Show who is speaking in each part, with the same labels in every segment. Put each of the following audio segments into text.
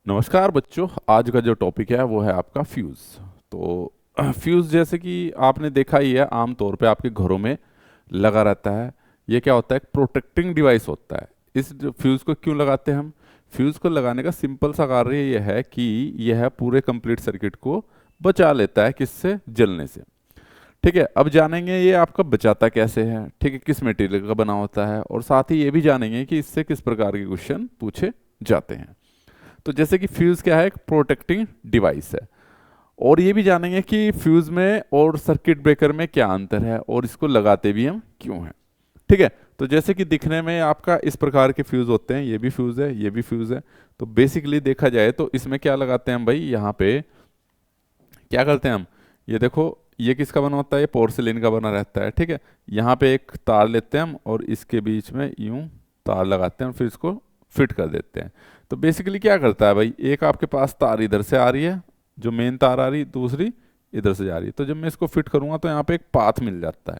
Speaker 1: नमस्कार बच्चों। आज का जो टॉपिक है वो है आपका फ्यूज़। तो फ्यूज़ जैसे कि आपने देखा ही है, आम तौर पे आपके घरों में लगा रहता है। ये क्या होता है? एक प्रोटेक्टिंग डिवाइस होता है। इस फ्यूज़ को क्यों लगाते हैं हम? फ्यूज़ को लगाने का सिंपल सा कार्य ये है कि यह पूरे कंप्लीट सर्किट को बचा लेता है, किससे? जलने से। ठीक है, अब जानेंगे ये आपका बचाता कैसे है, ठीक है, किस मटेरियल का बना होता है, और साथ ही ये भी जानेंगे कि इससे किस प्रकार के क्वेश्चन पूछे जाते हैं। तो जैसे कि फ्यूज क्या है? एक प्रोटेक्टिंग डिवाइस है। और ये भी जानेंगे कि फ्यूज में और सर्किट ब्रेकर में क्या अंतर है और इसको लगाते भी हम क्यों हैं। ठीक है, तो जैसे कि दिखने में आपका इस प्रकार के फ्यूज होते हैं, ये भी फ्यूज है, ये भी फ्यूज है। तो बेसिकली देखा जाए तो इसमें क्या लगाते हैं हम भाई? यहाँ पे क्या करते हैं हम? ये देखो, ये किसका बना होता है? ये पोर्सिलिन का बना रहता है। ठीक है, यहाँ पे एक तार लेते हैं हम और इसके बीच में यूं तार लगाते हैं और फिर इसको फिट कर देते हैं। तो बेसिकली क्या करता है भाई? एक आपके पास तार इधर से आ रही है, जो मेन तार आ रही, दूसरी इधर से जा रही है। तो जब मैं इसको फिट करूंगा तो यहाँ पे एक पाथ मिल जाता है।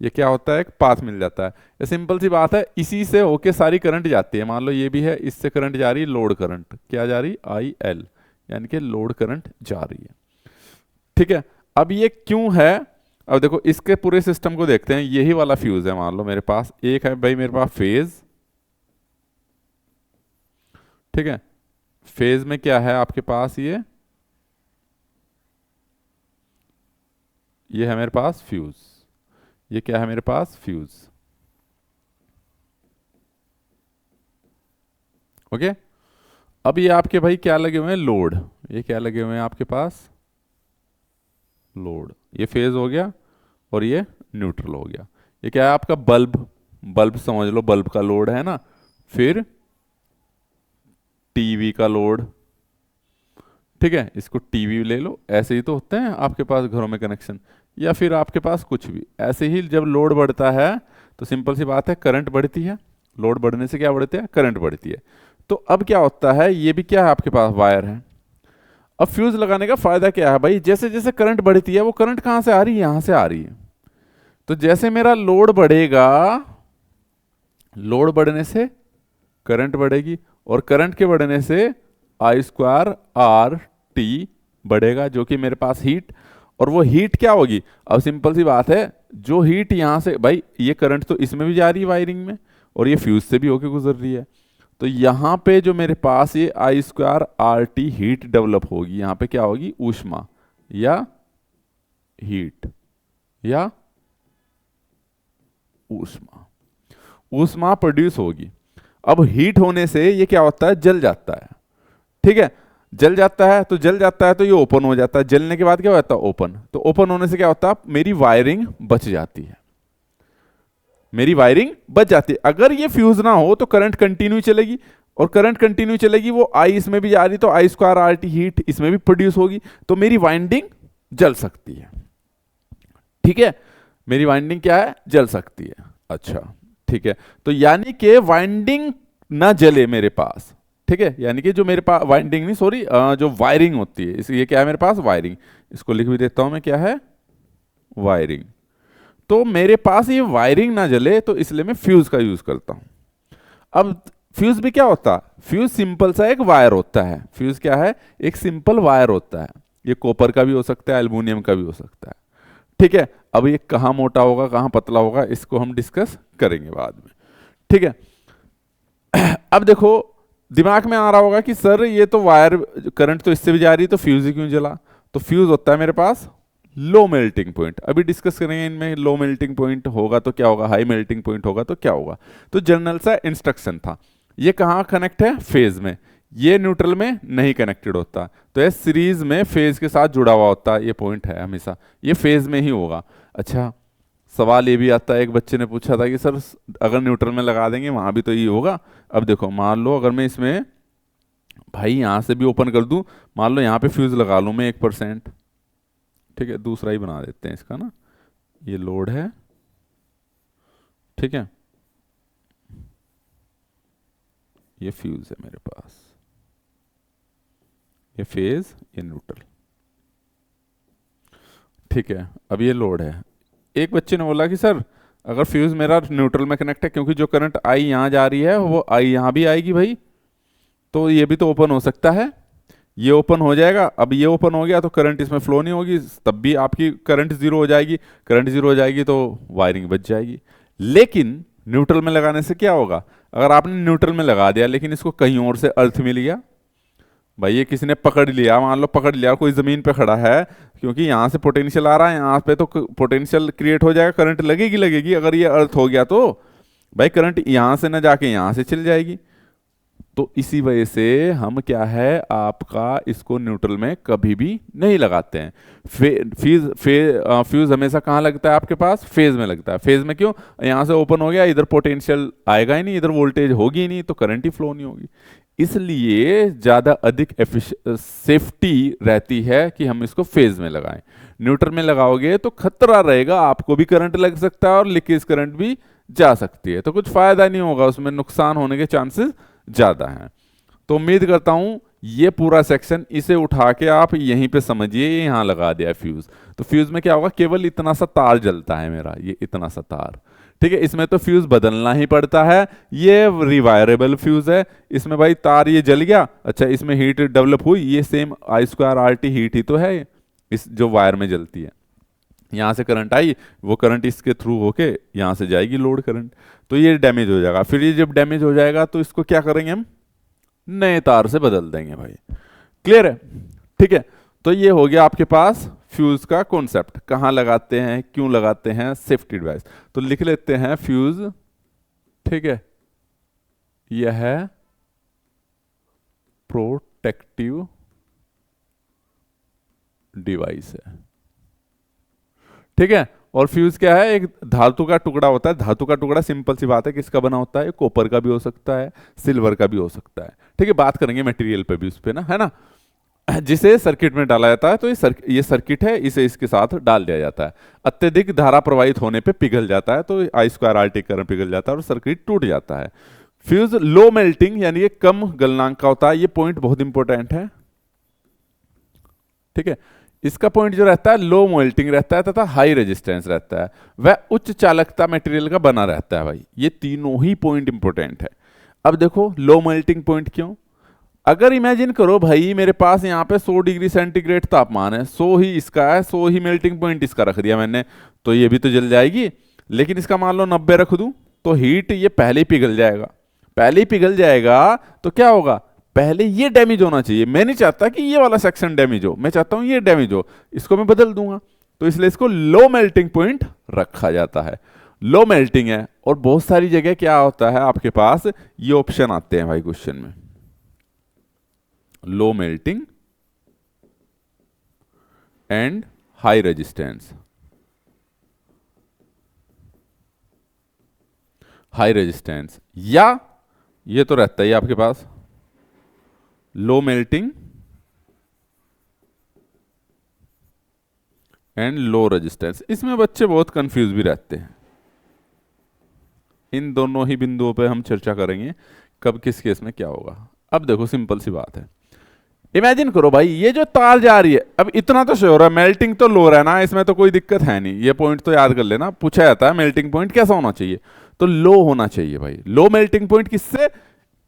Speaker 1: ये क्या होता है? एक पाथ मिल जाता है। ये सिंपल सी बात है, इसी से होके सारी करंट जाती है। मान लो ये भी है, इससे करंट जा रही है, लोड करंट क्या जा रही? IL, यानी कि लोड करंट जा रही है। ठीक है, अब ये क्यों है? अब देखो, इसके पूरे सिस्टम को देखते हैं। यही वाला फ्यूज है, मान लो मेरे पास एक है भाई, मेरे पास फेज। ठीक है, फेज में क्या है आपके पास? ये है मेरे पास फ्यूज। ये क्या है मेरे पास? फ्यूज। ओके, अब ये आपके भाई क्या लगे हुए हैं? लोड। ये क्या लगे हुए हैं आपके पास? लोड। ये फेज हो गया और ये न्यूट्रल हो गया। ये क्या है आपका? बल्ब। बल्ब समझ लो, बल्ब का लोड है ना। फिर टीवी का लोड। ठीक है, इसको टीवी ले लो। ऐसे ही तो होते हैं आपके पास घरों में कनेक्शन, या फिर आपके पास कुछ भी ऐसे ही। जब लोड बढ़ता है तो सिंपल सी बात है, करंट बढ़ती है। लोड बढ़ने से क्या बढ़ती है? करंट बढ़ती है। तो अब क्या होता है? ये भी क्या है आपके पास? वायर है। अब फ्यूज लगाने का फायदा क्या है भाई? जैसे जैसे करंट बढ़ती है, वो करंट कहां से आ रही है? यहां से आ रही है। तो जैसे मेरा लोड बढ़ेगा, लोड बढ़ने से करंट बढ़ेगी, और करंट के बढ़ने से I²R T बढ़ेगा, जो कि मेरे पास हीट। और वो हीट क्या होगी? अब सिंपल सी बात है, जो हीट यहां से भाई, ये करंट तो इसमें भी जा रही है वायरिंग में, और ये फ्यूज से भी होके गुजर रही है। तो यहां पे जो मेरे पास ये I²R T हीट डेवलप होगी, यहां पे क्या होगी? ऊष्मा या हीट या ऊष्मा। ऊष्मा प्रोड्यूस होगी। अब हीट होने से ये क्या होता है? जल जाता है। ठीक है, जल जाता है तो जल जाता है तो ये ओपन हो जाता है। जलने के बाद क्या होता है? ओपन। तो ओपन होने से क्या होता है? मेरी वायरिंग बच जाती है। मेरी वायरिंग बच जाती है। अगर ये फ्यूज ना हो तो करंट कंटिन्यू चलेगी, और करंट कंटिन्यू चलेगी, वो आई इसमें भी जा रही, तो I²R T हीट इसमें भी प्रोड्यूस होगी, तो मेरी वाइंडिंग जल सकती है। ठीक है, मेरी वाइंडिंग क्या है? जल सकती है। अच्छा, ठीक है, तो यानी कि वाइंडिंग ना जले मेरे पास। ठीक है, यानी कि जो मेरे पास वाइंडिंग नहीं, सॉरी, जो वायरिंग होती है, ये क्या है मेरे पास? वायरिंग। इसको लिख भी देता हूं मैं, क्या है? वायरिंग। तो मेरे पास ये वायरिंग ना जले, तो इसलिए मैं फ्यूज का यूज करता हूं। अब फ्यूज भी क्या होता है? फ्यूज सिंपल सा एक वायर होता है। फ्यूज क्या है? एक सिंपल वायर होता है। ये कॉपर का भी हो सकता है, एल्युमिनियम का भी हो सकता है। ठीक है, अब ये कहां मोटा होगा, कहां पतला होगा, इसको हम डिस्कस करेंगे बाद में। ठीक है, अब देखो, दिमाग में आ रहा होगा कि सर ये तो वायर, करंट तो इससे भी जा रही है, तो फ्यूज ही क्यों जला? तो फ्यूज होता है मेरे पास लो मेल्टिंग पॉइंट। अभी डिस्कस करेंगे इनमें। लो मेल्टिंग पॉइंट होगा तो क्या होगा, हाई मेल्टिंग पॉइंट होगा तो क्या होगा। तो जनरल सा इंस्ट्रक्शन था। ये कहाँ कनेक्ट है? फेज में। ये न्यूट्रल में नहीं कनेक्टेड होता, तो ये सीरीज में फेज के साथ जुड़ा हुआ होता है। ये पॉइंट है हमेशा, ये फेज में ही होगा। अच्छा, सवाल ये भी आता है, एक बच्चे ने पूछा था कि सर अगर न्यूट्रल में लगा देंगे वहां भी तो ये होगा। अब देखो, मान लो अगर मैं इसमें भाई यहां से भी ओपन कर दूं, मान लो यहां पे फ्यूज लगा लूं मैं 1%। ठीक है, दूसरा ही बना देते हैं इसका ना। ये लोड है, ठीक है, ये फ्यूज है मेरे पास, ये फेज, ये न्यूट्रल। ठीक है, अब ये लोड है। एक बच्चे ने बोला कि सर अगर फ्यूज मेरा न्यूट्रल में कनेक्ट है, क्योंकि जो करंट आई यहां जा रही है वो आई यहां भी आएगी भाई। तो ये भी तो ओपन हो सकता है, ये ओपन हो जाएगा। अब ये ओपन हो गया तो करंट इसमें फ्लो नहीं होगी, तब भी आपकी करंट जीरो हो जाएगी। करंट जीरो हो जाएगी तो वायरिंग बच जाएगी। लेकिन न्यूट्रल में लगाने से क्या होगा, अगर आपने न्यूट्रल में लगा दिया लेकिन इसको कहीं और से अर्थ मिल गया, भाई ये किसी ने पकड़ लिया, मान लो पकड़ लिया, कोई जमीन पे खड़ा है, क्योंकि यहाँ से पोटेंशियल आ रहा है, यहाँ पे तो पोटेंशियल क्रिएट हो जाएगा, करंट लगेगी लगेगी। अगर ये अर्थ हो गया तो भाई करंट यहाँ से ना जाके यहाँ से चल जाएगी। तो इसी वजह से हम क्या है आपका इसको न्यूट्रल में कभी भी नहीं लगाते हैं। फ्यूज हमेशा कहाँ लगता है आपके पास, फेज में लगता है। फेज में क्यों, यहाँ से ओपन हो गया, इधर पोटेंशियल आएगा ही नहीं, इधर वोल्टेज होगी ही नहीं, तो करंट ही फ्लो नहीं होगी। इसलिए ज्यादा अधिक सेफ्टी रहती है कि हम इसको फेज में लगाएं। न्यूट्रल में लगाओगे तो खतरा रहेगा, आपको भी करंट लग सकता है और लीकेज करंट भी जा सकती है, तो कुछ फायदा नहीं होगा, उसमें नुकसान होने के चांसेस ज्यादा हैं। तो उम्मीद करता हूं ये पूरा सेक्शन इसे उठा के आप यहीं पे समझिए, ये यहां लगा दिया फ्यूज। तो फ्यूज में क्या होगा, केवल इतना सा तार जलता है मेरा, ये इतना सा तार, ठीक है। इसमें तो फ्यूज बदलना ही पड़ता है, ये रिवायरेबल फ्यूज है। इसमें भाई तार ये जल गया, अच्छा इसमें हीट डेवलप हुई, ये सेम I²RT हीट ही तो है इस जो वायर में जलती है। यहाँ से करंट आई, वो करंट इसके थ्रू होके यहाँ से जाएगी लोड करंट, तो ये डैमेज हो जाएगा। फिर ये जब डैमेज हो जाएगा तो इसको क्या करेंगे हम, नए तार से बदल देंगे भाई। क्लियर है, ठीक है। तो ये हो गया आपके पास फ्यूज का कॉन्सेप्ट, कहाँ लगाते हैं, क्यों लगाते हैं, सेफ्टी डिवाइस। तो लिख लेते हैं फ्यूज, ठीक है, यह है प्रोटेक्टिव डिवाइस है, ठीक है। और फ्यूज क्या है, एक धातु का टुकड़ा होता है। धातु का टुकड़ा सिंपल सी बात है किसका बना होता है, कॉपर का भी हो सकता है, सिल्वर का भी हो सकता है, ठीक है। बात करेंगे मटेरियल पे भी उस पे ना, है ना, जिसे सर्किट में डाला जाता है। तो ये सर्किट है, इसे इसके साथ डाल दिया जाता है। अत्यधिक धारा प्रवाहित होने पे पिघल जाता है, तो I²RT करंट पिघल जाता है और सर्किट टूट जाता है। फ्यूज लो मेल्टिंग यानी कि कम गलनांक का होता है, ये पॉइंट बहुत इंपॉर्टेंट है, ठीक है। इसका पॉइंट जो रहता है लो मेल्टिंग रहता है तथा हाई रेजिस्टेंस रहता है, वह उच्च चालकता मटेरियल का बना रहता है भाई। ये तीनों ही पॉइंट इंपॉर्टेंट है। अब देखो लो मेल्टिंग पॉइंट क्यों, अगर इमेजिन करो भाई मेरे पास यहाँ पे 100 डिग्री सेंटीग्रेड तापमान है, 100 ही इसका है, 100 ही मेल्टिंग पॉइंट इसका रख दिया मैंने, तो ये भी तो जल जाएगी। लेकिन इसका मान लो 90 रख दूं तो हीट ये पहले ही पिघल जाएगा। पहले ही पिघल जाएगा तो क्या होगा, पहले ये डैमेज होना चाहिए। मैं नहीं चाहता कि ये वाला सेक्शन डैमेज हो, मैं चाहता हूं ये डैमेज हो, इसको मैं बदल दूंगा। तो इसलिए इसको लो मेल्टिंग पॉइंट रखा जाता है। लो मेल्टिंग है, और बहुत सारी जगह क्या होता है आपके पास, ये ऑप्शन आते हैं भाई क्वेश्चन में, low melting and high resistance. High resistance, या ये तो रहता ही आपके पास low melting and low resistance. इसमें बच्चे बहुत कंफ्यूज भी रहते हैं। इन दोनों ही बिंदुओं पे हम चर्चा करेंगे कब किस केस में क्या होगा। अब देखो सिंपल सी बात है, इमेजिन करो भाई ये जो तार जा रही है, अब इतना तो श्योर है मेल्टिंग तो लो रहना, इसमें तो कोई दिक्कत है नहीं। ये पॉइंट तो याद कर लेना, पूछा जाता है मेल्टिंग पॉइंट कैसा होना चाहिए, तो लो होना चाहिए भाई। लो मेल्टिंग पॉइंट किससे,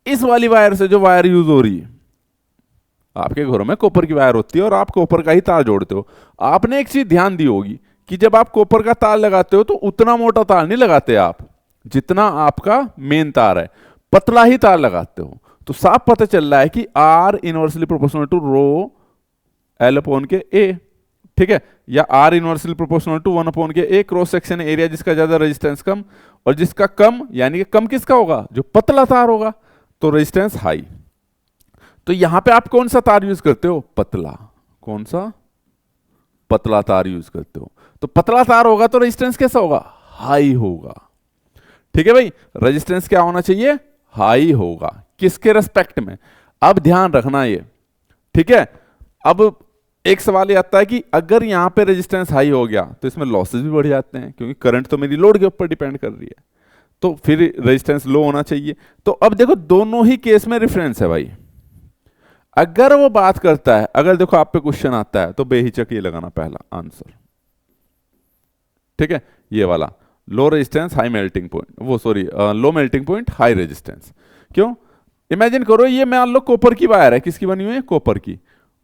Speaker 1: इस वाली वायर से जो वायर यूज हो रही है। आपके घरों में कॉपर की वायर होती है और आप कॉपर का ही तार जोड़ते हो। आपने एक चीज ध्यान दी होगी कि जब आप कॉपर का तार लगाते हो तो उतना मोटा तार नहीं लगाते आप जितना आपका मेन तार है, पतला ही तार लगाते हो। तो साफ पता चल रहा है कि R inversely proportional to rho L upon के A, ठीक है, या R inversely proportional to 1 upon के A। क्रॉस सेक्शन एरिया जिसका ज्यादा रेजिस्टेंस कम, और जिसका कम यानी कि कम किसका होगा, जो पतला तार होगा, तो रेजिस्टेंस हाई। तो यहां पे आप कौन सा तार यूज करते हो, पतला, कौन सा, पतला तार यूज करते हो। तो पतला तार होगा तो रेजिस्टेंस कैसा होगा, हाई होगा, ठीक है भाई। रेजिस्टेंस क्या होना चाहिए, हाई होगा, किसके रेस्पेक्ट में, अब ध्यान रखना ये, ठीक है। अब एक सवाल ये आता है कि अगर यहां पे रेजिस्टेंस हाई हो गया तो इसमें लॉसेस भी बढ़ जाते हैं, क्योंकि करंट तो मेरी लोड के ऊपर डिपेंड कर रही है, तो फिर रेजिस्टेंस लो होना चाहिए। तो अब देखो दोनों ही केस में रेफरेंस है भाई। अगर वो बात करता है, अगर देखो आप पे क्वेश्चन आता है तो बेहिचक ये लगाना पहला आंसर, ठीक है, ये वाला low resistance high melting point, वो sorry low melting point high resistance. क्यों, इमेजिन करो ये मान लो कॉपर की वायर है, किसकी बनी हुई है, कॉपर की।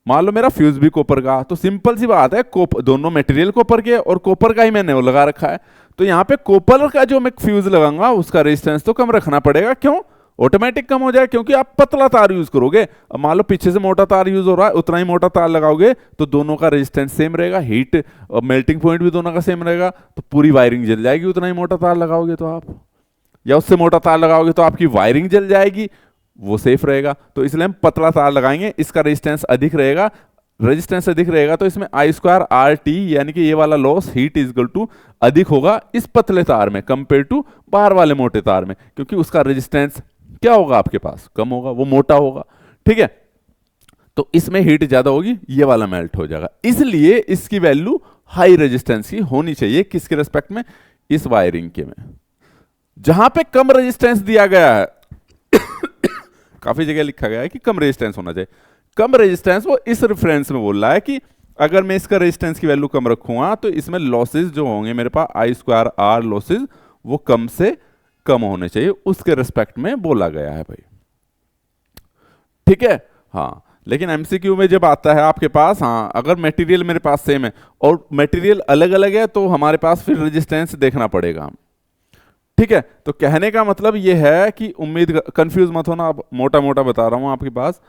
Speaker 1: मान लो मेरा फ्यूज भी कॉपर का, तो सिंपल सी बात है, दोनों मटेरियल कॉपर के और कॉपर का ही मैंने वो लगा रखा है, तो यहाँ पे कॉपर का जो मैं फ्यूज लगाऊंगा उसका रेजिस्टेंस तो कम रखना पड़ेगा। क्यों? ऑटोमेटिक कम हो जाए, क्योंकि आप पतला तार यूज करोगे। अब मान लो पीछे से मोटा तार यूज हो रहा है, उतना ही मोटा तार लगाओगे तो दोनों का रेजिस्टेंस सेम रहेगा, हीट और मेल्टिंग पॉइंट भी दोनों का सेम रहेगा, तो पूरी वायरिंग जल जाएगी। उतना ही मोटा तार लगाओगे तो आप, या उससे मोटा तार लगाओगे तो आपकी वायरिंग जल जाएगी, वो सेफ रहेगा। तो इसलिए हम पतला तार लगाएंगे, इसका रेजिस्टेंस अधिक रहेगा। रेजिस्टेंस अधिक रहेगा तो इसमें आई स्क्वायर आर टी यानी कि ये वाला लॉस हीट इजकल टू अधिक होगा इस पतले तार में कंपेयर टू बाहर वाले मोटे तार में, क्योंकि उसका रेजिस्टेंस क्या होगा आपके पास, कम होगा, वो मोटा होगा। ठीक है, तो इसमें हीट ज्यादा होगी, ये वाला मेल्ट हो जाएगा। इसलिए इसकी वैल्यू हाई रेजिस्टेंस की होनी चाहिए, किसके रेस्पेक्ट में, इस वायरिंग के में। जहां पे कम रेजिस्टेंस दिया गया है काफी जगह लिखा गया है कि कम रेजिस्टेंस होना चाहिए, कम रेजिस्टेंस वो इस रेफरेंस में बोल रहा है कि अगर मैं इसका रेजिस्टेंस की वैल्यू कम रखूंगा तो इसमें लॉसेस जो होंगे मेरे पास आई स्क्वायर आर लॉसेस, वो कम से कम होने चाहिए, उसके रेस्पेक्ट में बोला गया है भाई। ठीक है, हाँ। लेकिन एमसीक्यू में जब आता है आपके पास, हाँ, अगर मटेरियल मेरे पास सेम है और मटेरियल अलग अलग है तो हमारे पास फिर रेजिस्टेंस देखना पड़ेगा हम। ठीक है, तो कहने का मतलब ये है कि उम्मीद, कंफ्यूज मत होना, अब मोटा मोटा बता रहा हूं आपके पास।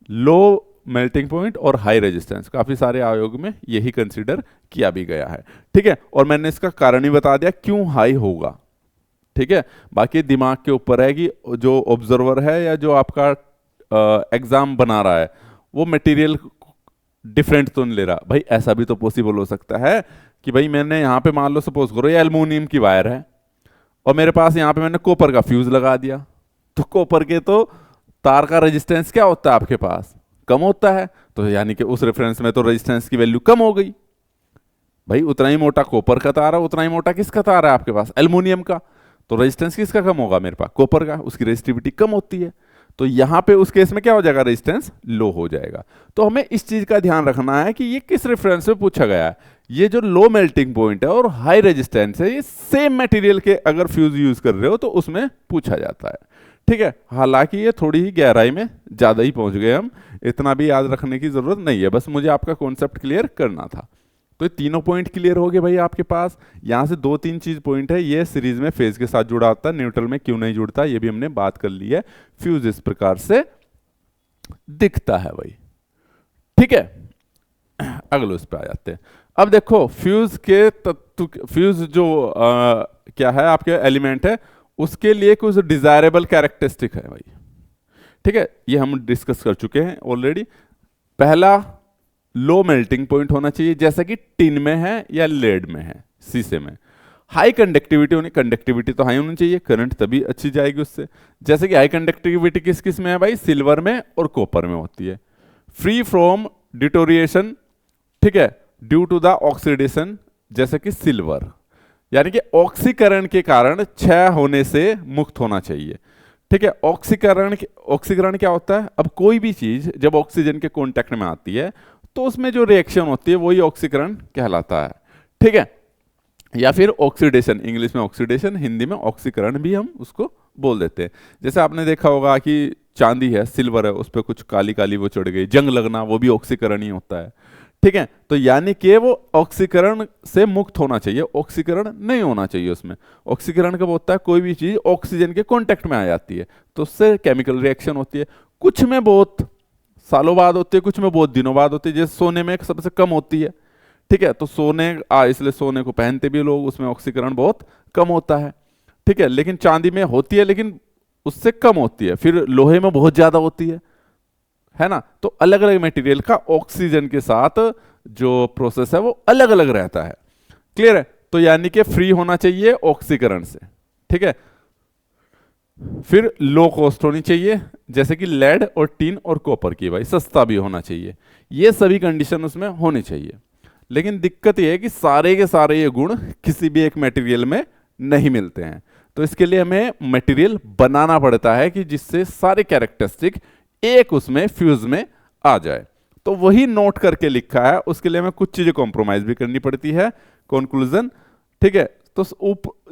Speaker 1: लो मेल्टिंग पॉइंट और हाई रेजिस्टेंस काफी सारे आयोग में यही कंसीडर किया भी गया है। ठीक है, और मैंने इसका कारण ही बता दिया क्यों हाई होगा। ठीक है, बाकी दिमाग के ऊपर है कि जो ऑब्जर्वर है या जो आपका एग्जाम बना रहा है वो मटेरियल डिफरेंट तो नहीं ले रहा। भाई ऐसा भी तो पॉसिबल हो सकता है कि भाई मैंने यहाँ पे मान लो सपोज करो ये एल्युमिनियम की वायर है और मेरे पास यहाँ पे मैंने कॉपर का फ्यूज लगा दिया, तो कॉपर के तो तार का रेजिस्टेंस क्या होता है आपके पास, कम होता है, तो यानी कि उस रेफरेंस में तो रेजिस्टेंस की वैल्यू कम हो गई। भाई उतना ही मोटा कॉपर का तार है, उतना ही मोटा किसका तार है आपके पास, एल्युमिनियम का, तो रेजिस्टेंस किसका कम होगा मेरे पास, कॉपर का, उसकी रेजिस्टिविटी कम होती है। तो यहां पे उस केस में क्या हो जाएगा, रेजिस्टेंस लो हो जाएगा। तो हमें इस चीज का ध्यान रखना है कि ये किस रेफरेंस में पूछा गया है। ये जो लो मेल्टिंग पॉइंट है और हाई रेजिस्टेंस है, ये सेम मटेरियल के अगर फ्यूज यूज कर रहे हो तो उसमें पूछा जाता है। ठीक है, हालांकि ये थोड़ी ही गहराई में ज्यादा ही पहुंच गए हम, इतना भी याद रखने की जरूरत नहीं है, बस मुझे आपका कॉन्सेप्ट क्लियर करना था। तो ये तीनों पॉइंट क्लियर हो गए भाई आपके पास। यहां से दो तीन चीज पॉइंट है, ये सीरीज में फेज के साथ जुड़ा होता है, न्यूट्रल में क्यों नहीं जुड़ता ये भी हमने बात कर ली है। फ्यूज इस प्रकार से दिखता है भाई। ठीक है, अगले उस पे आ जाते हैं। अब देखो फ्यूज के तत्व, फ्यूज जो क्या है आपके एलिमेंट है, उसके लिए कुछ डिजायरेबल कैरेक्टरिस्टिक है भाई। ठीक है, ये हम डिस्कस कर चुके हैं ऑलरेडी। पहला, लो मेल्टिंग पॉइंट होना चाहिए, जैसा कि टिन में है या लेड में है, शीशे में। हाई कंडक्टिविटी होनी, कंडक्टिविटी तो हाई होनी चाहिए, करंट तभी अच्छी जाएगी उससे। जैसे कि हाई कंडक्टिविटी किस किस में है भाई, सिल्वर में और कॉपर में होती है। फ्री फ्रॉम डिटोरिएशन, ठीक है, ड्यू टू द ऑक्सीडेशन, जैसे कि सिल्वर, यानी कि ऑक्सीकरण के कारण क्षय होने से मुक्त होना चाहिए। ठीक है, ऑक्सीकरण क्या होता है, अब कोई भी चीज जब ऑक्सीजन के कांटेक्ट में आती है तो उसमें जो रिएक्शन होती है वही ऑक्सीकरण कहलाता है। ठीक है, या फिर ऑक्सीडेशन, इंग्लिश में ऑक्सीडेशन, हिंदी में ऑक्सीकरण भी हम उसको बोल देते हैं। जैसे आपने देखा होगा कि चांदी है, सिल्वर है, उस पर कुछ काली काली वो चढ़ गई, जंग लगना, वो भी ऑक्सीकरण ही होता है। ठीक है, तो यानी कि वो ऑक्सीकरण से मुक्त होना चाहिए, ऑक्सीकरण नहीं होना चाहिए उसमें। ऑक्सीकरण कब होता है, कोई भी चीज ऑक्सीजन के कांटेक्ट में आ जाती है तो उससे केमिकल रिएक्शन होती है। कुछ में बहुत सालों बाद होती है, कुछ में बहुत दिनों बाद होती है, जैसे सोने में सबसे कम होती है। ठीक है, तो सोने इसलिए सोने को पहनते भी लोग, उसमें ऑक्सीकरण बहुत कम होता है। ठीक है, लेकिन चांदी में होती है लेकिन उससे कम होती है। फिर लोहे में बहुत ज्यादा होती है ना। तो अलग अलग मटेरियल का ऑक्सीजन के साथ जो प्रोसेस है वो अलग अलग रहता है। क्लियर है, तो यानी कि फ्री होना चाहिए ऑक्सीकरण से। ठीक है, फिर लो कॉस्ट होनी चाहिए, जैसे कि लेड और टिन और कॉपर की, भाई सस्ता भी होना चाहिए। ये सभी कंडीशन उसमें होनी चाहिए। लेकिन दिक्कत ये है कि सारे के सारे ये गुण किसी भी एक मटेरियल में नहीं मिलते हैं, तो इसके लिए हमें मटेरियल बनाना पड़ता है कि जिससे सारे कैरेक्टरिस्टिक एक उसमें फ्यूज में आ जाए। तो वही नोट करके लिखा है, उसके लिए हमें कुछ चीजें कॉम्प्रोमाइज भी करनी पड़ती है। कंक्लूजन, ठीक है, तो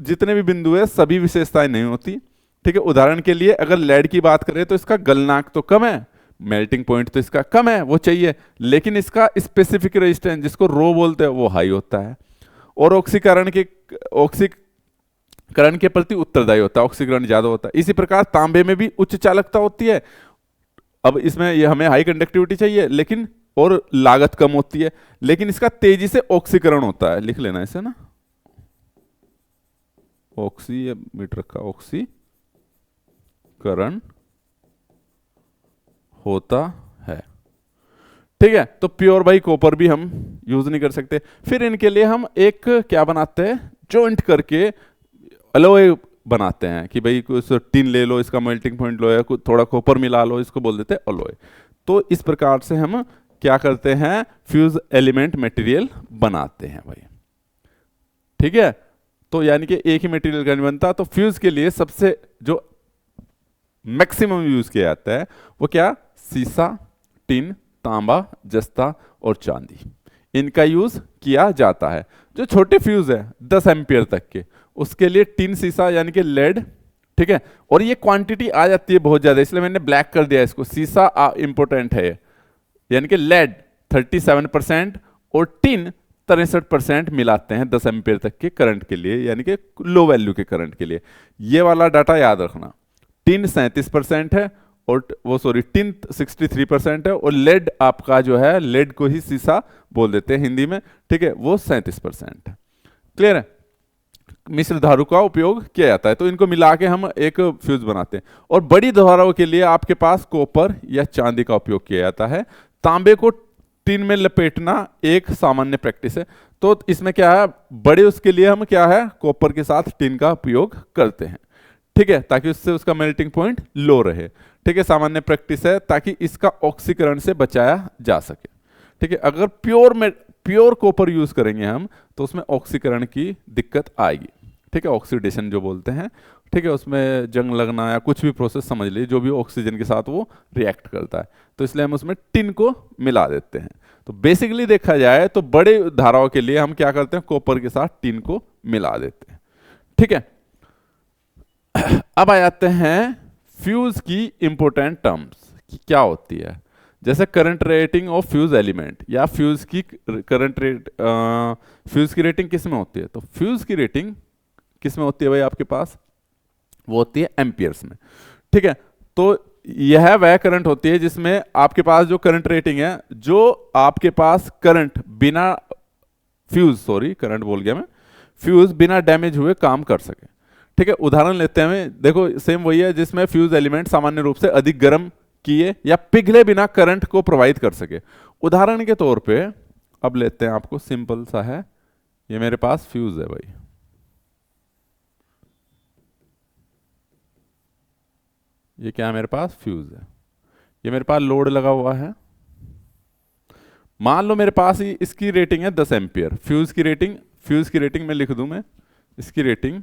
Speaker 1: जितने भी बिंदु है सभी विशेषताएं नहीं होती, ठीक है, उदाहरण के लिए अगर लेड की बात करें तो इसका गलनांक तो कम है, मेल्टिंग पॉइंट तो इसका कम है, वो चाहिए, लेकिन इसका स्पेसिफिक रेजिस्टेंस जिसको रो बोलते हैं वो हाई होता है, और ऑक्सीकरण के प्रति उत्तरदायी होता है, ऑक्सीकरण ज्यादा होता है। इसी प्रकार तांबे में भी उच्च चालकता होती है। अब इसमें ये हमें हाई कंडक्टिविटी चाहिए लेकिन और लागत कम होती है, लेकिन इसका तेजी से ऑक्सीकरण होता है, लिख लेना इसे ना, ऑक्सी मीटर का ऑक्सीकरण होता है। ठीक है, तो प्योर बाई कॉपर भी हम यूज नहीं कर सकते। फिर इनके लिए हम एक क्या बनाते हैं, जॉइंट करके अलॉय बनाते हैं कि भाई कुछ टिन ले लो, इसका मेल्टिंग पॉइंट लो, या कुछ थोड़ा कॉपर मिला लो, इसको बोल देते हैं अलॉय। तो इस प्रकार से हम क्या करते हैं, फ्यूज एलिमेंट मटेरियल बनाते हैं भाई। ठीक है, तो यानी कि एक ही मटेरियल का नहीं बनता। तो फ्यूज के लिए सबसे जो मैक्सिमम यूज किया जाता है वो क्या, सीसा, टिन, तांबा, जस्ता और चांदी, इनका यूज किया जाता है। जो छोटे फ्यूज है 10 एम्पियर तक के, उसके लिए टिन, सीसा यानी कि लेड, ठीक है, और ये क्वांटिटी आ जाती है बहुत ज्यादा, इसलिए मैंने ब्लैक कर दिया इसको। सीसा इंपोर्टेंट है, यानी कि लेड 37% और टिन 63% मिलाते हैं 10 एम्पियर तक के करंट के लिए, यानी कि लो वैल्यू के करंट के लिए। ये वाला डाटा याद रखना, टिन 37% है और टिन 63% है, और लेड आपका जो है, लेड को ही सीसा बोल देते हैं हिंदी में, ठीक है, वो 37% है। क्लियर है, मिश्र धातु का उपयोग किया जाता है। तो इनको मिला के हम एक फ्यूज बनाते हैं। और बड़ी धाराओं के लिए आपके पास कॉपर या चांदी का उपयोग किया जाता है। तांबे को टिन में लपेटना एक सामान्य प्रैक्टिस है। तो इसमें क्या है, बड़े उसके लिए हम क्या है, कॉपर के साथ टिन का उपयोग करते हैं, ठीक है, ताकि उससे उसका मेल्टिंग पॉइंट लो रहे। ठीक है, सामान्य प्रैक्टिस है ताकि इसका ऑक्सीकरण से बचाया जा सके। ठीक है, अगर प्योर कॉपर यूज करेंगे हम तो उसमें ऑक्सीकरण की दिक्कत आएगी। ठीक है, ऑक्सीडेशन जो बोलते हैं, ठीक है, उसमें जंग लगना या कुछ भी प्रोसेस समझ लीजिए, जो भी ऑक्सीजन के साथ वो रिएक्ट करता है, तो इसलिए हम उसमें टिन को मिला देते हैं। तो बेसिकली देखा जाए तो बड़े धाराओं के लिए हम क्या करते हैं, कॉपर के साथ टिन को मिला देते हैं। ठीक है, अब आ जाते हैं फ्यूज की इंपोर्टेंट टर्म्स कि क्या होती है। जैसे current rating of fuse element, या फ्यूज की फ्यूज की रेटिंग किस में होती है, तो फ्यूज की रेटिंग किस में होती है भाई आपके पास, वो होती है एम्पियर्स में। ठीक है, तो यह वह करंट होती है जिसमें आपके पास जो करंट रेटिंग है, जो आपके पास करंट बिना करंट बोल गया मैं, फ्यूज बिना डैमेज हुए काम कर सके। ठीक है, उदाहरण लेते हैं, देखो सेम वही है जिसमें फ्यूज एलिमेंट सामान्य रूप से अधिक गर्म किए या पिघले बिना करंट को प्रोवाइड कर सके। उदाहरण के तौर पे अब लेते हैं, आपको सिंपल सा है, ये मेरे पास फ्यूज है भाई, ये क्या है, मेरे पास फ्यूज है, ये मेरे पास लोड लगा हुआ है। मान लो मेरे पास इसकी रेटिंग है 10 एम्पियर। फ्यूज की रेटिंग में लिख दूं मैं, इसकी रेटिंग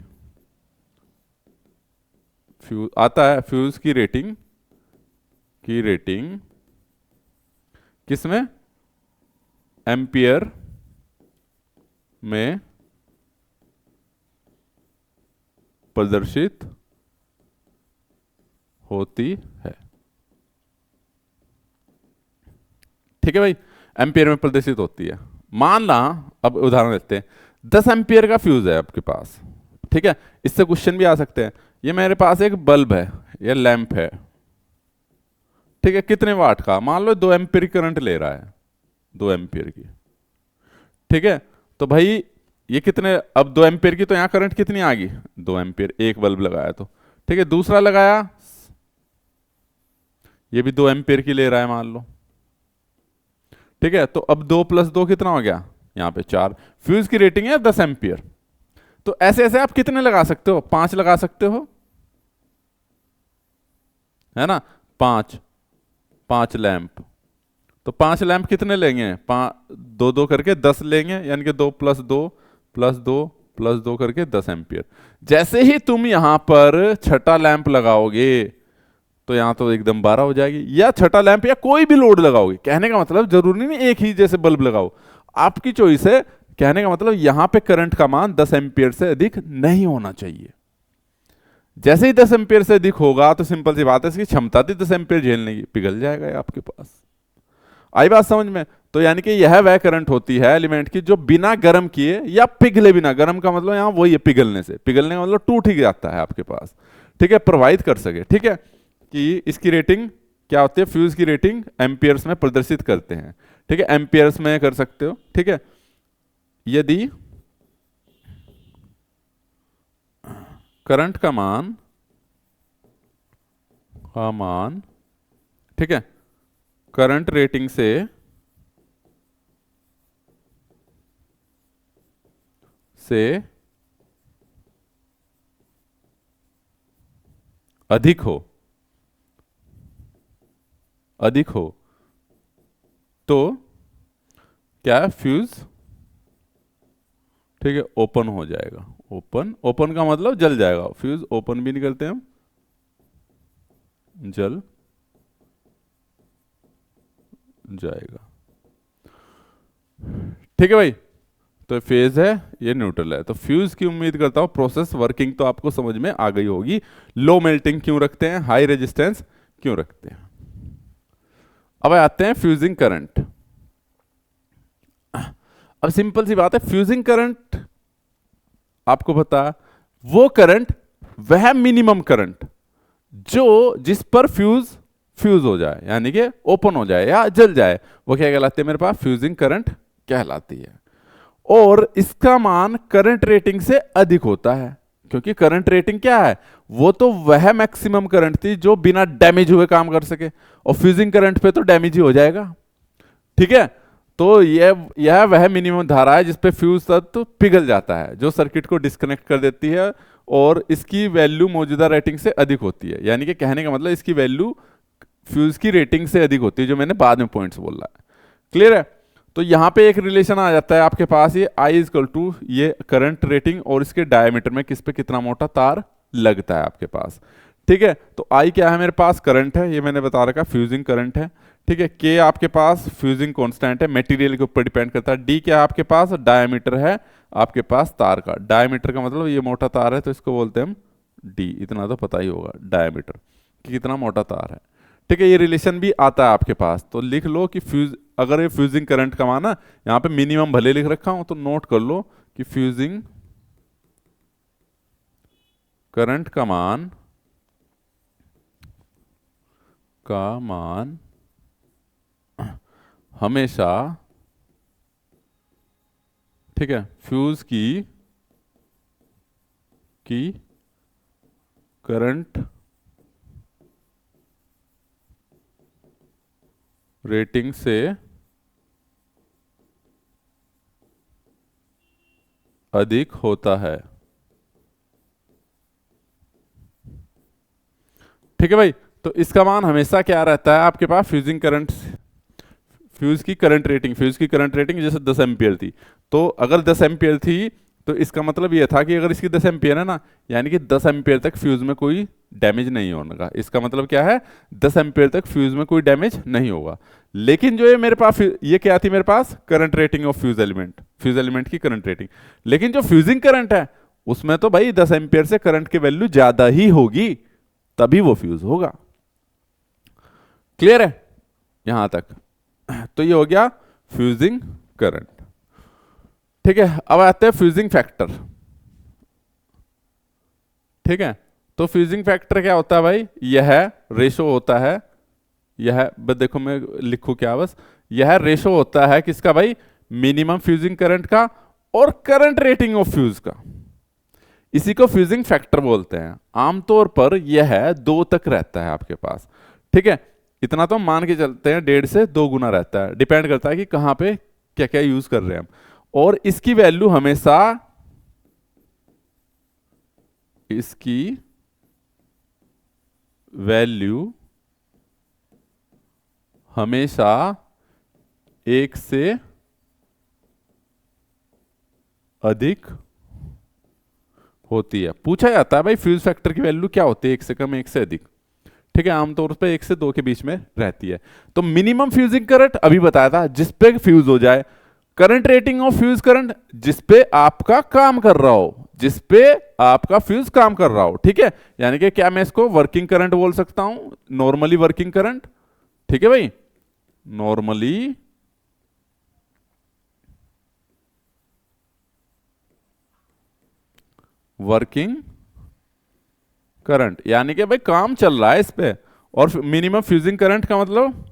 Speaker 1: फ्यूज आता है, फ्यूज की रेटिंग किसमें, एम्पियर में प्रदर्शित होती है। ठीक है भाई, एम्पियर में प्रदर्शित होती है। मान ला, अब उदाहरण लेते हैं, 10 एम्पियर का फ्यूज है आपके पास। ठीक है, इससे क्वेश्चन भी आ सकते हैं, ये मेरे पास एक बल्ब है या लैंप है, ठीक है, कितने वाट का, मान लो 2 एम्पियर की करंट ले रहा है, 2 एम्पियर की। ठीक है, तो भाई ये कितने, अब 2 एम्पियर की तो यहां करंट कितनी आ गई, 2 एम्पियर, एक बल्ब लगाया तो। ठीक है, दूसरा लगाया, ये भी 2 एम्पियर की ले रहा है मान लो। ठीक है, तो अब 2 + 2 कितना हो गया, यहां पे 4। फ्यूज की रेटिंग है 10 एम्पियर। तो ऐसे ऐसे आप कितने लगा सकते हो, 5 लगा सकते हो, है ना, 5 लैंप। तो 5 लैंप कितने लेंगे, 2 करके 10 लेंगे, यानी कि 2 + 2 + 2 + 2 करके 10 एम्पियर। जैसे ही तुम यहां पर छठा लैंप लगाओगे तो यहां तो एकदम 12 हो जाएगी, या छठा लैंप या कोई भी लोड लगाओगे। कहने का मतलब जरूरी नहीं एक ही जैसे बल्ब लगाओ, आपकी चॉइस है। कहने का मतलब यहां पे करंट का मान 10 एम्पियर से अधिक नहीं होना चाहिए। जैसे ही 10 एम्पियर से अधिक होगा तो सिंपल सी बात है इसकी क्षमता थी 10 एम्पियर झेलने की, पिघल जाएगा ये आपके पास। आई बात समझ में? तो यानी कि यह वह करंट होती है एलिमेंट की जो बिना गर्म किए या पिघले बिना, गर्म का मतलब यहां वही है पिघलने से, पिघलने का मतलब टूट ही जाता है आपके पास, ठीक है, प्रवाहित कर सके, ठीक है, कि इसकी रेटिंग क्या होती है, फ्यूज की रेटिंग एम्पियर्स में प्रदर्शित करते हैं, ठीक है, एम्पियर्स में कर सकते हो, ठीक है। यदि करंट का मान, ठीक है, करंट रेटिंग से अधिक हो तो क्या है, फ्यूज, ठीक है, ओपन हो जाएगा। ओपन का मतलब जल जाएगा, फ्यूज ओपन भी नहीं करते हम, जल जाएगा, ठीक है भाई। तो फेज है, ये न्यूट्रल है, तो फ्यूज की उम्मीद करता हूं प्रोसेस वर्किंग तो आपको समझ में आ गई होगी। लो मेल्टिंग क्यों रखते हैं, हाई रेजिस्टेंस क्यों रखते हैं। अब आते हैं फ्यूजिंग करंट। अब सिंपल सी बात है, फ्यूजिंग करंट आपको पता, वो करंट, वह मिनिमम करंट जो जिस पर फ्यूज हो जाए, यानी कि ओपन हो जाए या जल जाए, वो क्या कहलाती है मेरे पास, फ्यूजिंग करंट कहलाती है। और इसका मान करंट रेटिंग से अधिक होता है, क्योंकि करंट रेटिंग क्या है, वो तो वह मैक्सिमम करंट थी जो बिना डैमेज हुए काम कर सके, और फ्यूजिंग करंट पे तो डैमेज ही हो जाएगा, ठीक है। तो यह वह मिनिमम धारा है जिसपे फ्यूज तत्व पिघल जाता है, जो सर्किट को डिस्कनेक्ट कर देती है, और इसकी वैल्यू मौजूदा रेटिंग से अधिक होती है, यानी कि कहने का मतलब इसकी वैल्यू फ्यूज की रेटिंग से अधिक होती है, जो मैंने बाद में पॉइंट्स बोला है। क्लियर है? तो यहां पे एक रिलेशन आ जाता है आपके पास, ये I इक्वल टू ये करंट रेटिंग और इसके डायमीटर में किस पे कितना मोटा तार लगता है आपके पास, ठीक है। तो I क्या है मेरे पास, करंट है, ये मैंने बता रखा, फ्यूजिंग करंट है, ठीक है। K आपके पास फ्यूजिंग कांस्टेंट है, मटेरियल के ऊपर डिपेंड करता है। D क्या है आपके पास, डायमीटर है आपके पास तार का, डायमीटर का मतलब ये मोटा तार है तो इसको बोलते हैं हम D, इतना तो पता ही होगा डायमीटर कि कितना मोटा तार है, ठीक है। ये रिलेशन भी आता है आपके पास, तो लिख लो कि फ्यूज, अगर ये फ्यूजिंग करंट का मान, यहां पे मिनिमम भले लिख रखा हूं तो नोट कर लो कि फ्यूजिंग करंट का मान हमेशा, ठीक है, फ्यूज की करंट रेटिंग से अधिक होता है, ठीक है भाई। तो इसका मान हमेशा क्या रहता है आपके पास, फ्यूजिंग करंट, फ्यूज की करंट रेटिंग जैसे 10 एम्पियर थी, तो अगर 10 एम्पियर थी तो इसका मतलब ये था कि अगर इसकी 10 एम्पियर है ना, यानी कि 10 एम्पियर तक फ्यूज में कोई डैमेज नहीं होने का, इसका मतलब क्या है, 10 एम्पियर तक फ्यूज में कोई डैमेज नहीं होगा। लेकिन जो ये मेरे पास, ये क्या थी मेरे पास, current rating of fuse element की करंट रेटिंग, लेकिन जो फ्यूजिंग करंट है उसमें तो भाई 10 एम्पियर से करंट की वैल्यू ज्यादा ही होगी, तभी वो फ्यूज होगा। क्लियर है यहां तक? तो ये हो गया फ्यूजिंग करंट, ठीक है। अब आते हैं फ्यूजिंग फैक्टर, ठीक है। तो फ्यूजिंग फैक्टर क्या होता है भाई, यह रेशो होता है, यह देखो मैं लिखूं क्या, बस यह रेशो होता है किसका भाई, मिनिमम फ्यूजिंग करंट का और करंट रेटिंग ऑफ फ्यूज का, इसी को फ्यूजिंग फैक्टर बोलते हैं। आमतौर पर यह 2 तक रहता है आपके पास, ठीक है। इतना तो मान के चलते हैं 1.5 से 2 गुना रहता है, डिपेंड करता है कि कहां पे क्या क्या यूज कर रहे हैं हम, और इसकी वैल्यू हमेशा 1 से अधिक होती है। पूछा जाता है भाई फ्यूज फैक्टर की वैल्यू क्या होती है, 1 से कम 1 से अधिक, ठीक है, आमतौर पे 1 से 2 के बीच में रहती है। तो मिनिमम फ्यूजिंग करंट अभी बताया था, जिस पे फ्यूज हो जाए, current rating of fuse current, जिसपे आपका काम कर रहा हो, जिसपे आपका फ्यूज काम कर रहा हो, ठीक है। यानी कि क्या मैं इसको वर्किंग करंट बोल सकता हूं, नॉर्मली वर्किंग करंट, ठीक है भाई, नॉर्मली वर्किंग करंट, यानी कि भाई काम चल रहा है इस पे। और मिनिमम फ्यूजिंग करंट का मतलब,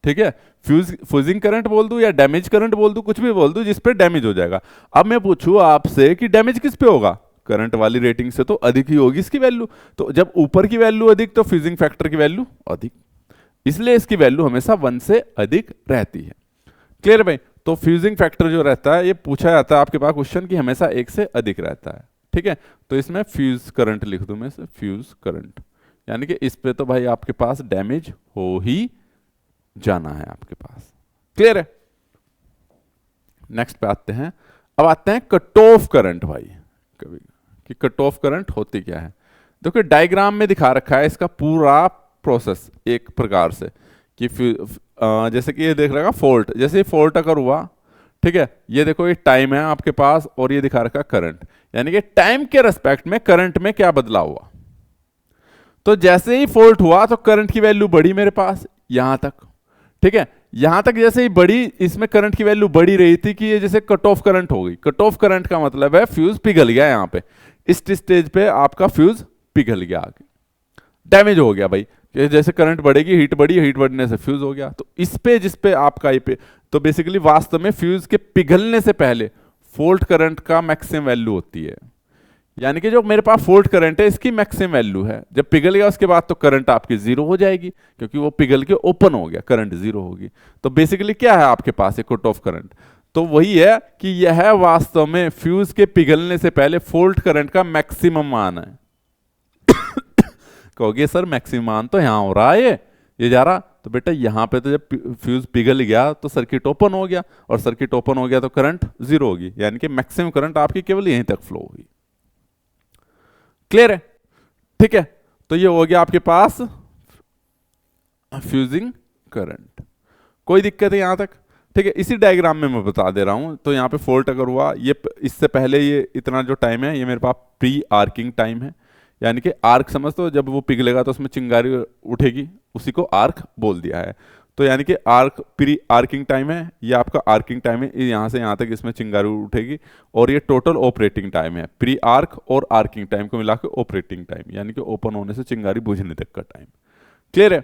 Speaker 1: ठीक है, फ्यूजिंग करंट बोल दूं या डैमेज करंट बोल दूं, कुछ भी बोल दूं, जिस पे डैमेज हो जाएगा। अब मैं पूछूं आपसे कि डैमेज किस पे होगा, करंट वाली रेटिंग से तो अधिक ही होगी इसकी वैल्यू। तो जब ऊपर की वैल्यू अधिक तो फ्यूजिंग फैक्टर की वैल्यू अधिक, इसलिए इसकी वैल्यू हमेशा 1 से अधिक रहती है। क्लियर भाई। तो फ्यूजिंग फैक्टर जो रहता है, ये पूछा जाता है आपके पास क्वेश्चन कि हमेशा 1 से अधिक रहता है, ठीक है। तो इसमें फ्यूज करंट लिख दूं मैं, फ्यूज करंट, यानी कि इस पे तो भाई आपके पास डैमेज हो ही जाना है आपके पास। क्लियर है। नेक्स्ट पे आते हैं। अब आते हैं कट ऑफ करंट भाई, कभी कि कट ऑफ करंट होती क्या है। देखो डायग्राम में दिखा रखा है इसका पूरा प्रोसेस एक प्रकार से कि जैसे कि ये देख रखा फॉल्ट, जैसे फॉल्ट अगर हुआ, ठीक है, ये देखो ये टाइम है आपके पास और ये दिखा रखा करंट, यानी कि टाइम के रेस्पेक्ट में करंट में क्या बदलाव हुआ। तो जैसे ही फॉल्ट हुआ तो करंट की वैल्यू बढ़ी मेरे पास यहां तक, ठीक है। यहां तक जैसे ही बढ़ी, इसमें करंट की वैल्यू बढ़ी रही थी कि ये जैसे कट ऑफ करंट हो गई। कट ऑफ करंट का मतलब है फ्यूज पिघल गया, यहां पे इस स्टेज पे आपका फ्यूज पिघल गया, आगे डैमेज हो गया भाई। कि जैसे करंट बढ़ेगी, हीट बढ़ी, हीट बढ़ने से फ्यूज हो गया। तो इस पे जिस पे आपका ये पे, तो बेसिकली वास्तव में फ्यूज के पिघलने से पहले फॉल्ट करंट का मैक्सिमम वैल्यू होती है, यानी कि जो मेरे पास फॉल्ट करंट है इसकी मैक्सिमम वैल्यू है। जब पिघल गया उसके बाद तो करंट आपकी जीरो हो जाएगी, क्योंकि वो पिघल के ओपन हो गया, करंट जीरो होगी। तो बेसिकली क्या है आपके पास एक कट ऑफ करंट, तो वही है कि यह वास्तव में फ्यूज के पिघलने से पहले फॉल्ट करंट का मैक्सिमम मान है। कहोगे सर मैक्सिमम मान तो यहां हो रहा है, ये जा रहा, तो बेटा यहां पे तो जब फ्यूज पिघल गया तो सर्किट ओपन हो गया, और सर्किट ओपन हो गया तो करंट जीरो होगी, यानी कि मैक्सिमम करंट आपकी केवल यहीं तक फ्लो होगी। क्लियर है, ठीक है। तो ये हो गया आपके पास फ्यूजिंग करंट, कोई दिक्कत है यहां तक, ठीक है। इसी डायग्राम में मैं बता दे रहा हूं। तो यहां पे फॉल्ट अगर हुआ, ये इससे पहले ये इतना जो टाइम है ये मेरे पास प्री आर्किंग टाइम है, यानी कि आर्क समझ, तो जब वो पिघलेगा तो उसमें चिंगारी उठेगी, उसी को आर्क बोल दिया है। तो यानी कि आर्क प्री आर्किंग टाइम है, ये आपका आर्किंग टाइम है, यहां से यहां तक इसमें चिंगारी उठेगी। और ये टोटल ऑपरेटिंग टाइम है, प्री आर्क और आर्किंग टाइम को मिला के ऑपरेटिंग टाइम, यानी कि ओपन होने से चिंगारी बुझने तक का टाइम। क्लियर है,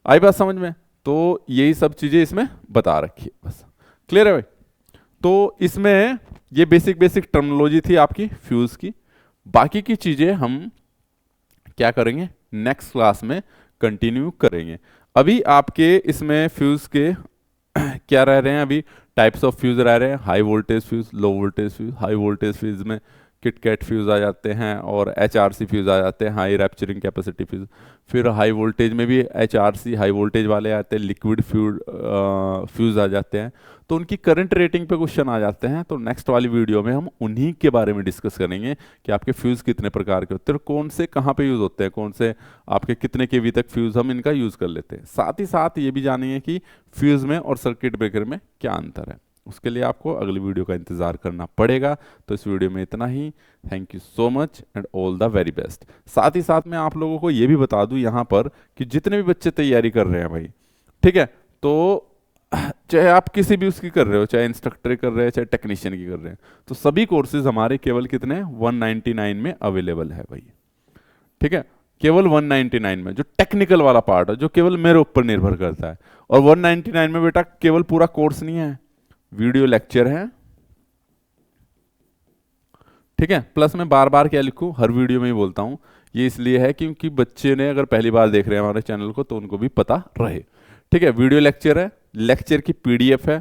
Speaker 1: आई बात समझ में। तो यही सब चीजें इसमें बता रखी है बस। क्लियर है भाई। तो इसमें ये बेसिक टर्मिनोलॉजी थी आपकी फ्यूज की। बाकी की चीजें हम क्या करेंगे नेक्स्ट क्लास में कंटिन्यू करेंगे। अभी आपके इसमें फ्यूज के क्या रह रहे हैं, अभी टाइप्स ऑफ फ्यूज रह रहे हैं, high voltage fuse, low voltage fuse. High voltage fuse में किटकैट फ्यूज आ जाते हैं और एचआरसी फ्यूज आ जाते हैं, हाई रैप्चरिंग कैपेसिटी फ्यूज। फिर हाई वोल्टेज में भी एचआरसी हाई वोल्टेज वाले आते हैं, लिक्विड फ्यूज आ जाते हैं। तो उनकी करंट रेटिंग पे क्वेश्चन आ जाते हैं। तो नेक्स्ट वाली वीडियो में हम उन्हीं के बारे में डिस्कस करेंगे कि आपके फ्यूज कितने प्रकार के होते हैं, कौन से कहाँ पे यूज होते हैं, कौन से आपके कितने केवी तक फ्यूज हम इनका यूज कर लेते हैं। साथ ही साथ ये भी जानेंगे कि फ्यूज में और सर्किट ब्रेकर में क्या अंतर है। उसके लिए आपको अगली वीडियो का इंतजार करना पड़ेगा। तो इस वीडियो में इतना ही। Thank you so much and all the very best. साथ ही साथ मैं आप लोगों को ये भी बता दूं यहाँ पर कि जितने भी बच्चे तैयारी कर रहे हैं भाई, ठीक है, तो चाहे आप किसी भी उसकी कर रहे हो, चाहे इंस्ट्रक्टर कर रहे हैं, चाहे टेक्नीशियन की कर रहे हैं, तो सभी कोर्सेज हमारे केवल कितने 199 में अवेलेबल है भाई, ठीक है। केवल 199 में जो टेक्निकल वाला पार्ट है, जो केवल मेरे ऊपर निर्भर करता है। और 199 में बेटा केवल पूरा कोर्स नहीं है, वीडियो लेक्चर है, ठीक है। प्लस मैं बार बार क्या लिखूं, हर वीडियो में ही बोलता हूं, ये इसलिए है क्योंकि बच्चे ने अगर पहली बार देख रहे हैं हमारे चैनल को तो उनको भी पता रहे, ठीक है। वीडियो लेक्चर है, लेक्चर की पीडीएफ है,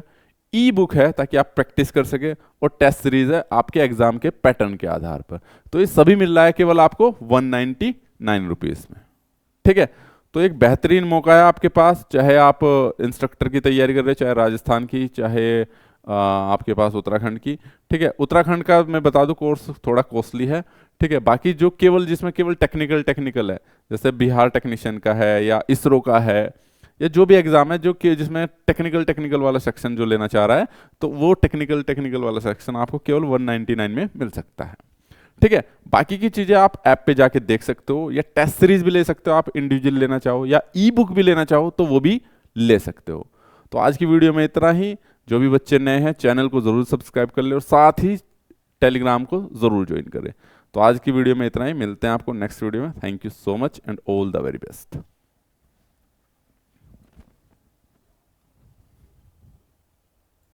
Speaker 1: ई बुक है ताकि आप प्रैक्टिस कर सके, और टेस्ट सीरीज है आपके एग्जाम के पैटर्न के आधार पर। तो ये सभी मिल रहा है केवल आपको 199 रुपीज में, ठीक है। तो एक बेहतरीन मौका है आपके पास, चाहे आप इंस्ट्रक्टर की तैयारी कर रहे हैं, चाहे राजस्थान की, चाहे आपके पास उत्तराखंड की, ठीक है। उत्तराखंड का मैं बता दूं कोर्स थोड़ा कॉस्टली है, ठीक है। बाकी जो केवल जिसमें केवल टेक्निकल है, जैसे बिहार टेक्नीशियन का है या इसरो का है या जो भी एग्जाम है जो कि जिसमें टेक्निकल वाला सेक्शन जो लेना चाह रहा है, तो वो टेक्निकल वाला सेक्शन आपको केवल 199 में मिल सकता है। ठीक है, बाकी की चीजें आप ऐप पे जाके देख सकते हो, या टेस्ट सीरीज भी ले सकते हो, आप इंडिविजुअल लेना चाहो या ई बुक भी लेना चाहो तो वो भी ले सकते हो। तो आज की वीडियो में इतना ही। जो भी बच्चे नए हैं चैनल को जरूर सब्सक्राइब कर ले और साथ ही टेलीग्राम को जरूर ज्वाइन करें। तो आज की वीडियो में इतना ही, मिलते हैं आपको नेक्स्ट वीडियो में। Thank you so much and all the very best.